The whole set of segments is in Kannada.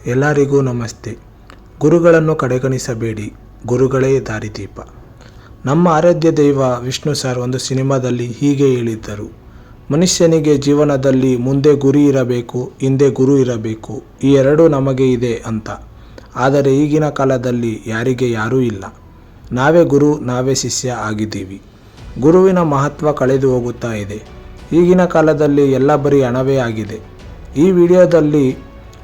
ಎಲ್ಲರಿಗೂ ನಮಸ್ತೆ. ಗುರುಗಳನ್ನು ಕಡೆಗಣಿಸಬೇಡಿ, ಗುರುಗಳೇ ದಾರಿದೀಪ. ನಮ್ಮ ಆರಾಧ್ಯ ದೈವ ವಿಷ್ಣು ಸರ್ ಒಂದು ಸಿನಿಮಾದಲ್ಲಿ ಹೀಗೆ ಹೇಳಿದ್ದರು, ಮನುಷ್ಯನಿಗೆ ಜೀವನದಲ್ಲಿ ಮುಂದೆ ಗುರಿ ಇರಬೇಕು, ಹಿಂದೆ ಗುರು ಇರಬೇಕು. ಈ ಎರಡೂ ನಮಗೆ ಇದೆ ಅಂತ. ಆದರೆ ಈಗಿನ ಕಾಲದಲ್ಲಿ ಯಾರಿಗೆ ಯಾರೂ ಇಲ್ಲ. ನಾವೇ ಗುರು, ನಾವೇ ಶಿಷ್ಯ ಆಗಿದ್ದೀವಿ. ಗುರುವಿನ ಮಹತ್ವ ಕಳೆದು ಹೋಗುತ್ತಾ ಇದೆ. ಈಗಿನ ಕಾಲದಲ್ಲಿ ಎಲ್ಲ ಬರೀ ಹಣವೇ ಆಗಿದೆ. ಈ ವಿಡಿಯೋದಲ್ಲಿ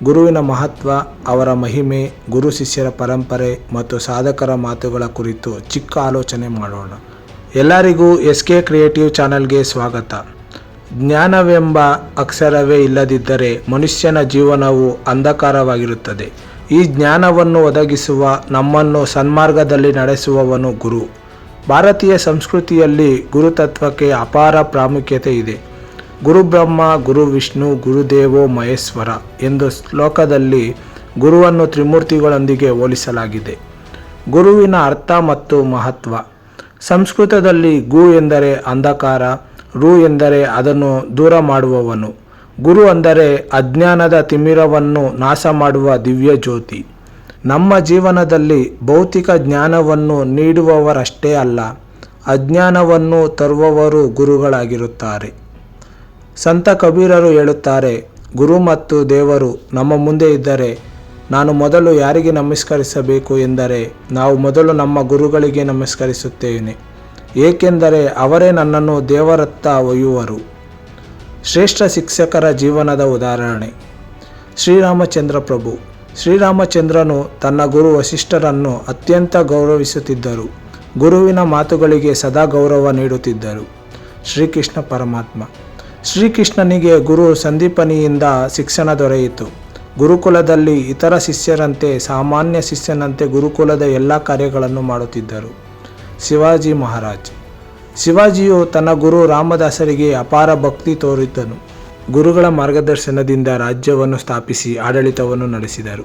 ಗುರುವಿನ ಮಹತ್ವ, ಅವರ ಮಹಿಮೆ, ಗುರು ಶಿಷ್ಯರ ಪರಂಪರೆ ಮತ್ತು ಸಾಧಕರ ಮಾತುಗಳ ಕುರಿತು ಚಿಕ್ಕ ಆಲೋಚನೆ ಮಾಡೋಣ. ಎಲ್ಲರಿಗೂ SK ಕ್ರಿಯೇಟಿವ್ ಚಾನಲ್ಗೆ ಸ್ವಾಗತ. ಜ್ಞಾನವೆಂಬ ಅಕ್ಷರವೇ ಇಲ್ಲದಿದ್ದರೆ ಮನುಷ್ಯನ ಜೀವನವು ಅಂಧಕಾರವಾಗಿರುತ್ತದೆ. ಈ ಜ್ಞಾನವನ್ನು ಒದಗಿಸುವ, ನಮ್ಮನ್ನು ಸನ್ಮಾರ್ಗದಲ್ಲಿ ನಡೆಸುವವನು ಗುರು. ಭಾರತೀಯ ಸಂಸ್ಕೃತಿಯಲ್ಲಿ ಗುರುತತ್ವಕ್ಕೆ ಅಪಾರ ಪ್ರಾಮುಖ್ಯತೆ ಇದೆ. ಗುರು ಬ್ರಹ್ಮ, ಗುರು ವಿಷ್ಣು, ಗುರುದೇವೋ ಮಹೇಶ್ವರ ಎಂದು ಶ್ಲೋಕದಲ್ಲಿ ಗುರುವನ್ನು ತ್ರಿಮೂರ್ತಿಗಳೊಂದಿಗೆ ಹೋಲಿಸಲಾಗಿದೆ. ಗುರುವಿನ ಅರ್ಥ ಮತ್ತು ಮಹತ್ವ. ಸಂಸ್ಕೃತದಲ್ಲಿ ಗು ಎಂದರೆ ಅಂಧಕಾರ, ರು ಎಂದರೆ ಅದನ್ನು ದೂರ ಮಾಡುವವನು. ಗುರು ಅಂದರೆ ಅಜ್ಞಾನದ ತಿಮಿರವನ್ನು ನಾಶ ಮಾಡುವ ದಿವ್ಯ ಜ್ಯೋತಿ. ನಮ್ಮ ಜೀವನದಲ್ಲಿ ಭೌತಿಕ ಜ್ಞಾನವನ್ನು ನೀಡುವವರಷ್ಟೇ ಅಲ್ಲ, ಅಜ್ಞಾನವನ್ನು ತರುವವರು ಗುರುಗಳಾಗಿರುತ್ತಾರೆ. ಸಂತ ಕಬೀರರು ಹೇಳುತ್ತಾರೆ, ಗುರು ಮತ್ತು ದೇವರು ನಮ್ಮ ಮುಂದೆ ಇದ್ದರೆ ನಾನು ಮೊದಲು ಯಾರಿಗೆ ನಮಸ್ಕರಿಸಬೇಕು ಎಂದರೆ ನಾವು ಮೊದಲು ನಮ್ಮ ಗುರುಗಳಿಗೆ ನಮಸ್ಕರಿಸುತ್ತೇನೆ, ಏಕೆಂದರೆ ಅವರೇ ನನ್ನನ್ನು ದೇವರತ್ತ ಒಯ್ಯುವರು. ಶ್ರೇಷ್ಠ ಶಿಕ್ಷಕರ ಜೀವನದ ಉದಾಹರಣೆ. ಶ್ರೀರಾಮಚಂದ್ರ ಪ್ರಭು. ಶ್ರೀರಾಮಚಂದ್ರನು ತನ್ನ ಗುರು ವಸಿಷ್ಠರನ್ನು ಅತ್ಯಂತ ಗೌರವಿಸುತ್ತಿದ್ದರು. ಗುರುವಿನ ಮಾತುಗಳಿಗೆ ಸದಾ ಗೌರವ ನೀಡುತ್ತಿದ್ದರು. ಶ್ರೀಕೃಷ್ಣ ಪರಮಾತ್ಮ. ಶ್ರೀಕೃಷ್ಣನಿಗೆ ಗುರು ಸಂದೀಪನಿಯಿಂದ ಶಿಕ್ಷಣ ದೊರೆಯಿತು. ಗುರುಕುಲದಲ್ಲಿ ಇತರ ಶಿಷ್ಯರಂತೆ, ಸಾಮಾನ್ಯ ಶಿಷ್ಯನಂತೆ ಗುರುಕುಲದ ಎಲ್ಲ ಕಾರ್ಯಗಳನ್ನು ಮಾಡುತ್ತಿದ್ದರು. ಶಿವಾಜಿ ಮಹಾರಾಜ್. ಶಿವಾಜಿಯು ತನ್ನ ಗುರು ರಾಮದಾಸರಿಗೆ ಅಪಾರ ಭಕ್ತಿ ತೋರಿದ್ದನು. ಗುರುಗಳ ಮಾರ್ಗದರ್ಶನದಿಂದ ರಾಜ್ಯವನ್ನು ಸ್ಥಾಪಿಸಿ ಆಡಳಿತವನ್ನು ನಡೆಸಿದರು.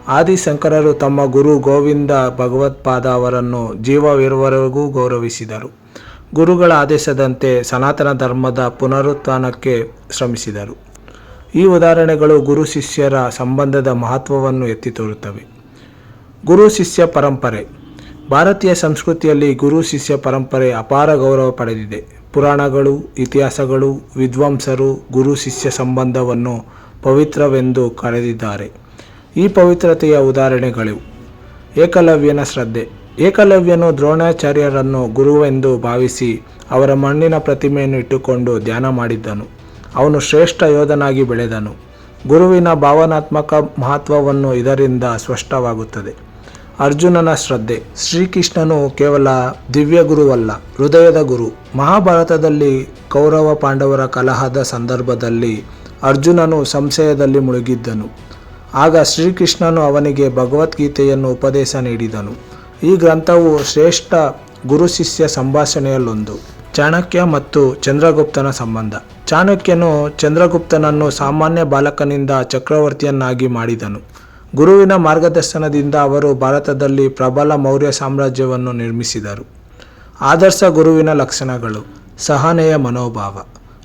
ಆದಿಶಂಕರರು ತಮ್ಮ ಗುರು ಗೋವಿಂದ ಭಗವತ್ಪಾದ ಅವರನ್ನು ಜೀವವಿರುವವರೆಗೂ ಗೌರವಿಸಿದರು. ಗುರುಗಳ ಆದೇಶದಂತೆ ಸನಾತನ ಧರ್ಮದ ಪುನರುತ್ಥಾನಕ್ಕೆ ಶ್ರಮಿಸಿದರು. ಈ ಉದಾಹರಣೆಗಳು ಗುರು ಶಿಷ್ಯರ ಸಂಬಂಧದ ಮಹತ್ವವನ್ನು ಎತ್ತಿ ತೋರುತ್ತವೆ. ಗುರು ಶಿಷ್ಯ ಪರಂಪರೆ. ಭಾರತೀಯ ಸಂಸ್ಕೃತಿಯಲ್ಲಿ ಗುರು ಶಿಷ್ಯ ಪರಂಪರೆ ಅಪಾರ ಗೌರವ ಪಡೆದಿದೆ. ಪುರಾಣಗಳು, ಇತಿಹಾಸಗಳು, ವಿದ್ವಾಂಸರು ಗುರು ಶಿಷ್ಯ ಸಂಬಂಧವನ್ನು ಪವಿತ್ರವೆಂದು ಕರೆದಿದ್ದಾರೆ. ಈ ಪವಿತ್ರತೆಯ ಉದಾಹರಣೆಗಳು. ಏಕಲವ್ಯನ ಶ್ರದ್ಧೆ. ಏಕಲವ್ಯನು ದ್ರೋಣಾಚಾರ್ಯರನ್ನು ಗುರುವೆಂದು ಭಾವಿಸಿ ಅವರ ಮಣ್ಣಿನ ಪ್ರತಿಮೆಯನ್ನು ಇಟ್ಟುಕೊಂಡು ಧ್ಯಾನ ಮಾಡಿದ್ದನು. ಅವನು ಶ್ರೇಷ್ಠ ಯೋಧನಾಗಿ ಬೆಳೆದನು. ಗುರುವಿನ ಭಾವನಾತ್ಮಕ ಮಹತ್ವವನ್ನು ಇದರಿಂದ ಸ್ಪಷ್ಟವಾಗುತ್ತದೆ. ಅರ್ಜುನನ ಶ್ರದ್ಧೆ. ಶ್ರೀಕೃಷ್ಣನು ಕೇವಲ ದಿವ್ಯ ಗುರುವಲ್ಲ, ಹೃದಯದ ಗುರು. ಮಹಾಭಾರತದಲ್ಲಿ ಕೌರವ ಪಾಂಡವರ ಕಲಹದ ಸಂದರ್ಭದಲ್ಲಿ ಅರ್ಜುನನು ಸಂಶಯದಲ್ಲಿ ಮುಳುಗಿದ್ದನು. ಆಗ ಶ್ರೀಕೃಷ್ಣನು ಅವನಿಗೆ ಭಗವದ್ಗೀತೆಯನ್ನು ಉಪದೇಶ ನೀಡಿದನು. ಈ ಗ್ರಂಥವು ಶ್ರೇಷ್ಠ ಗುರು ಶಿಷ್ಯ ಸಂಭಾಷಣೆಯಲ್ಲೊಂದು. ಚಾಣಕ್ಯ ಮತ್ತು ಚಂದ್ರಗುಪ್ತನ ಸಂಬಂಧ. ಚಾಣಕ್ಯನು ಚಂದ್ರಗುಪ್ತನನ್ನು ಸಾಮಾನ್ಯ ಬಾಲಕನಿಂದ ಚಕ್ರವರ್ತಿಯನ್ನಾಗಿ ಮಾಡಿದನು. ಗುರುವಿನ ಮಾರ್ಗದರ್ಶನದಿಂದ ಅವರು ಭಾರತದಲ್ಲಿ ಪ್ರಬಲ ಮೌರ್ಯ ಸಾಮ್ರಾಜ್ಯವನ್ನು ನಿರ್ಮಿಸಿದರು. ಆದರ್ಶ ಗುರುವಿನ ಲಕ್ಷಣಗಳು. ಸಹನೆಯ ಮನೋಭಾವ.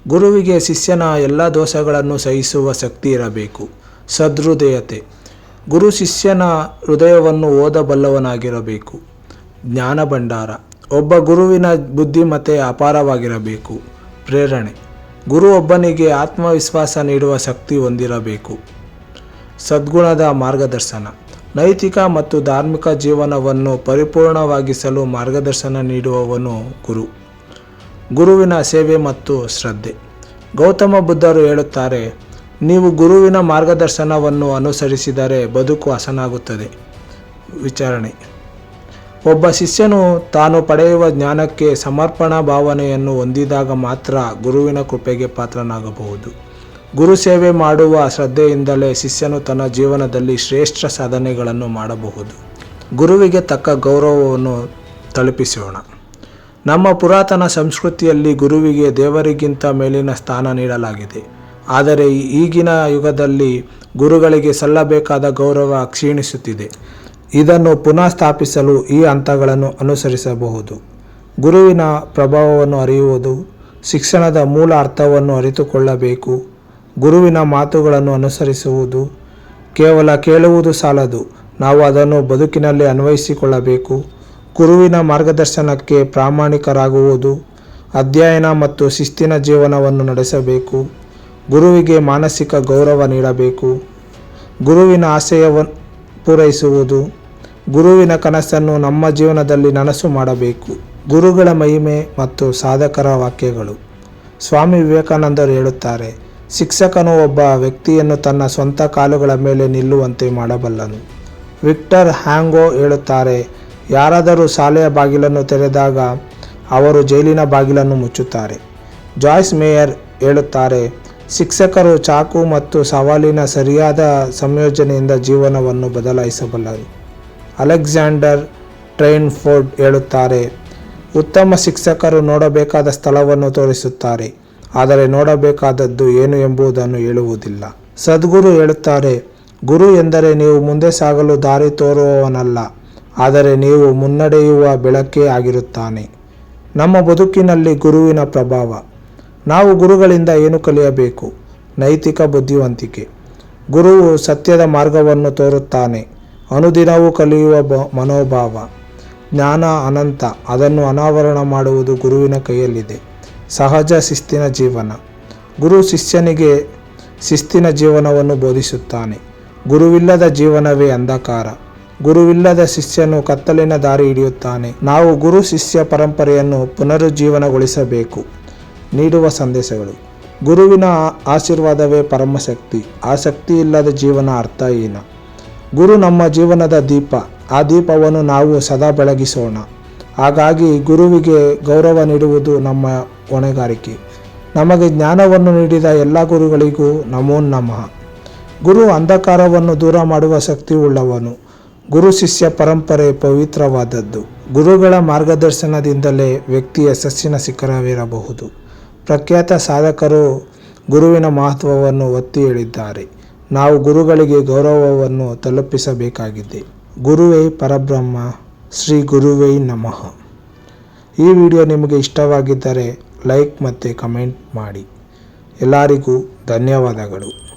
ಗುರುವಿಗೆ ಶಿಷ್ಯನ ಎಲ್ಲ ದೋಷಗಳನ್ನು ಸಹಿಸುವ ಶಕ್ತಿ ಇರಬೇಕು. ಸಹೃದಯತೆ. ಗುರು ಶಿಷ್ಯನ ಹೃದಯವನ್ನು ಓದಬಲ್ಲವನಾಗಿರಬೇಕು. ಜ್ಞಾನ ಭಂಡಾರ. ಒಬ್ಬ ಗುರುವಿನ ಬುದ್ಧಿಮತ್ತೆ ಅಪಾರವಾಗಿರಬೇಕು. ಪ್ರೇರಣೆ. ಗುರು ಒಬ್ಬನಿಗೆ ಆತ್ಮವಿಶ್ವಾಸ ನೀಡುವ ಶಕ್ತಿ ಹೊಂದಿರಬೇಕು. ಸದ್ಗುಣದ ಮಾರ್ಗದರ್ಶನ. ನೈತಿಕ ಮತ್ತು ಧಾರ್ಮಿಕ ಜೀವನವನ್ನು ಪರಿಪೂರ್ಣವಾಗಿಸಲು ಮಾರ್ಗದರ್ಶನ ನೀಡುವವನು ಗುರು. ಗುರುವಿನ ಸೇವೆ ಮತ್ತು ಶ್ರದ್ಧೆ. ಗೌತಮ ಬುದ್ಧರು ಹೇಳುತ್ತಾರೆ, ನೀವು ಗುರುವಿನ ಮಾರ್ಗದರ್ಶನವನ್ನು ಅನುಸರಿಸಿದರೆ ಬದುಕು ಹಸನಾಗುತ್ತದೆ. ವಿಚಾರಣೆ. ಒಬ್ಬ ಶಿಷ್ಯನು ತಾನು ಪಡೆಯುವ ಜ್ಞಾನಕ್ಕೆ ಸಮರ್ಪಣಾ ಭಾವನೆಯನ್ನು ಹೊಂದಿದಾಗ ಮಾತ್ರ ಗುರುವಿನ ಕೃಪೆಗೆ ಪಾತ್ರನಾಗಬಹುದು. ಗುರು ಸೇವೆ ಮಾಡುವ ಶ್ರದ್ಧೆಯಿಂದಲೇ ಶಿಷ್ಯನು ತನ್ನ ಜೀವನದಲ್ಲಿ ಶ್ರೇಷ್ಠ ಸಾಧನೆಗಳನ್ನು ಮಾಡಬಹುದು. ಗುರುವಿಗೆ ತಕ್ಕ ಗೌರವವನ್ನು ತಲುಪಿಸೋಣ. ನಮ್ಮ ಪುರಾತನ ಸಂಸ್ಕೃತಿಯಲ್ಲಿ ಗುರುವಿಗೆ ದೇವರಿಗಿಂತ ಮೇಲಿನ ಸ್ಥಾನ ನೀಡಲಾಗಿದೆ. ಆದರೆ ಈಗಿನ ಯುಗದಲ್ಲಿ ಗುರುಗಳಿಗೆ ಸಲ್ಲಬೇಕಾದ ಗೌರವ ಕ್ಷೀಣಿಸುತ್ತಿದೆ. ಇದನ್ನು ಪುನಃ ಸ್ಥಾಪಿಸಲು ಈ ಹಂತಗಳನ್ನು ಅನುಸರಿಸಬಹುದು. ಗುರುವಿನ ಪ್ರಭಾವವನ್ನು ಅರಿಯುವುದು. ಶಿಕ್ಷಣದ ಮೂಲ ಅರ್ಥವನ್ನು ಅರಿತುಕೊಳ್ಳಬೇಕು. ಗುರುವಿನ ಮಾತುಗಳನ್ನು ಅನುಸರಿಸುವುದು. ಕೇವಲ ಕೇಳುವುದು ಸಾಲದು, ನಾವು ಅದನ್ನು ಬದುಕಿನಲ್ಲಿ ಅನ್ವಯಿಸಿಕೊಳ್ಳಬೇಕು. ಗುರುವಿನ ಮಾರ್ಗದರ್ಶನಕ್ಕೆ ಪ್ರಾಮಾಣಿಕರಾಗುವುದು, ಅಧ್ಯಯನ ಮತ್ತು ಶಿಸ್ತಿನ ಜೀವನವನ್ನು ನಡೆಸಬೇಕು. ಗುರುವಿಗೆ ಮಾನಸಿಕ ಗೌರವ ನೀಡಬೇಕು. ಗುರುವಿನ ಆಶಯವನ್ನು ಪೂರೈಸುವುದು, ಗುರುವಿನ ಕನಸನ್ನು ನಮ್ಮ ಜೀವನದಲ್ಲಿ ನನಸು ಮಾಡಬೇಕು. ಗುರುಗಳ ಮಹಿಮೆ ಮತ್ತು ಸಾಧಕರ ವಾಕ್ಯಗಳು. ಸ್ವಾಮಿ ವಿವೇಕಾನಂದರು ಹೇಳುತ್ತಾರೆ, ಶಿಕ್ಷಕನು ಒಬ್ಬ ವ್ಯಕ್ತಿಯನ್ನು ತನ್ನ ಸ್ವಂತ ಕಾಲುಗಳ ಮೇಲೆ ನಿಲ್ಲುವಂತೆ ಮಾಡಬಲ್ಲನು. ವಿಕ್ಟರ್ ಹ್ಯಾಂಗೋ ಹೇಳುತ್ತಾರೆ, ಯಾರಾದರೂ ಶಾಲೆಯ ಬಾಗಿಲನ್ನು ತೆರೆದಾಗ ಅವರು ಜೈಲಿನ ಬಾಗಿಲನ್ನು ಮುಚ್ಚುತ್ತಾರೆ. ಜಾಯ್ಸ್ ಮೇಯರ್ ಹೇಳುತ್ತಾರೆ, ಶಿಕ್ಷಕರು ಚಾಕು ಮತ್ತು ಸವಾಲಿನ ಸರಿಯಾದ ಸಂಯೋಜನೆಯಿಂದ ಜೀವನವನ್ನು ಬದಲಾಯಿಸಬಲ್ಲರು. ಅಲೆಕ್ಸಾಂಡರ್ ಟ್ರೈನ್ಫೋರ್ಡ್ ಹೇಳುತ್ತಾರೆ, ಉತ್ತಮ ಶಿಕ್ಷಕರು ನೋಡಬೇಕಾದ ಸ್ಥಳವನ್ನು ತೋರಿಸುತ್ತಾರೆ, ಆದರೆ ನೋಡಬೇಕಾದದ್ದು ಏನು ಎಂಬುದನ್ನು ಹೇಳುವುದಿಲ್ಲ. ಸದ್ಗುರು ಹೇಳುತ್ತಾರೆ, ಗುರು ಎಂದರೆ ನೀವು ಮುಂದೆ ಸಾಗಲು ದಾರಿ ತೋರುವವನಲ್ಲ, ಆದರೆ ನೀವು ಮುನ್ನಡೆಯುವ ಬೆಳಕೇ ಆಗಿರುತ್ತಾನೆ. ನಮ್ಮ ಬದುಕಿನಲ್ಲಿ ಗುರುವಿನ ಪ್ರಭಾವ. ನಾವು ಗುರುಗಳಿಂದ ಏನು ಕಲಿಯಬೇಕು? ನೈತಿಕ ಬುದ್ಧಿವಂತಿಕೆ. ಗುರುವು ಸತ್ಯದ ಮಾರ್ಗವನ್ನು ತೋರುತ್ತಾನೆ. ಅನುದಿನವೂ ಕಲಿಯುವ ಮನೋಭಾವ. ಜ್ಞಾನ ಅನಂತ, ಅದನ್ನು ಅನಾವರಣ ಮಾಡುವುದು ಗುರುವಿನ ಕೈಯಲ್ಲಿದೆ. ಸಹಜ ಶಿಸ್ತಿನ ಜೀವನ. ಗುರು ಶಿಷ್ಯನಿಗೆ ಶಿಸ್ತಿನ ಜೀವನವನ್ನು ಬೋಧಿಸುತ್ತಾನೆ. ಗುರುವಿಲ್ಲದ ಜೀವನವೇ ಅಂಧಕಾರ. ಗುರುವಿಲ್ಲದ ಶಿಷ್ಯನು ಕತ್ತಲಿನ ದಾರಿ ಹಿಡಿಯುತ್ತಾನೆ. ನಾವು ಗುರು ಶಿಷ್ಯ ಪರಂಪರೆಯನ್ನು ಪುನರುಜ್ಜೀವನಗೊಳಿಸಬೇಕು. ನೀಡುವ ಸಂದೇಶಗಳು. ಗುರುವಿನ ಆಶೀರ್ವಾದವೇ ಪರಮಶಕ್ತಿ. ಆ ಶಕ್ತಿ ಇಲ್ಲದ ಜೀವನ ಅರ್ಥಹೀನ. ಗುರು ನಮ್ಮ ಜೀವನದ ದೀಪ. ಆ ದೀಪವನ್ನು ನಾವು ಸದಾ ಬೆಳಗಿಸೋಣ. ಹಾಗಾಗಿ ಗುರುವಿಗೆ ಗೌರವ ನೀಡುವುದು ನಮ್ಮ ಹೊಣೆಗಾರಿಕೆ. ನಮಗೆ ಜ್ಞಾನವನ್ನು ನೀಡಿದ ಎಲ್ಲ ಗುರುಗಳಿಗೂ ನಮೋ ನಮಃ. ಗುರು ಅಂಧಕಾರವನ್ನು ದೂರ ಮಾಡುವ ಶಕ್ತಿ ಉಳ್ಳವನು. ಗುರು ಶಿಷ್ಯ ಪರಂಪರೆ ಪವಿತ್ರವಾದದ್ದು. ಗುರುಗಳ ಮಾರ್ಗದರ್ಶನದಿಂದಲೇ ವ್ಯಕ್ತಿ ಯಶಸ್ಸಿನ ಶಿಖರವೇರಬಹುದು. ಪ್ರಖ್ಯಾತ ಸಾಧಕರು ಗುರುವಿನ ಮಹತ್ವವನ್ನು ಒತ್ತಿ ಹೇಳಿದ್ದಾರೆ. ನಾವು ಗುರುಗಳಿಗೆ ಗೌರವವನ್ನು ತಲುಪಿಸಬೇಕಾಗಿದೆ. ಗುರುವೇ ಪರಬ್ರಹ್ಮ. ಶ್ರೀ ಗುರುವೇ ನಮಃ. ಈ ವಿಡಿಯೋ ನಿಮಗೆ ಇಷ್ಟವಾಗಿದ್ದರೆ ಲೈಕ್ ಮತ್ತು ಕಮೆಂಟ್ ಮಾಡಿ. ಎಲ್ಲರಿಗೂ ಧನ್ಯವಾದಗಳು.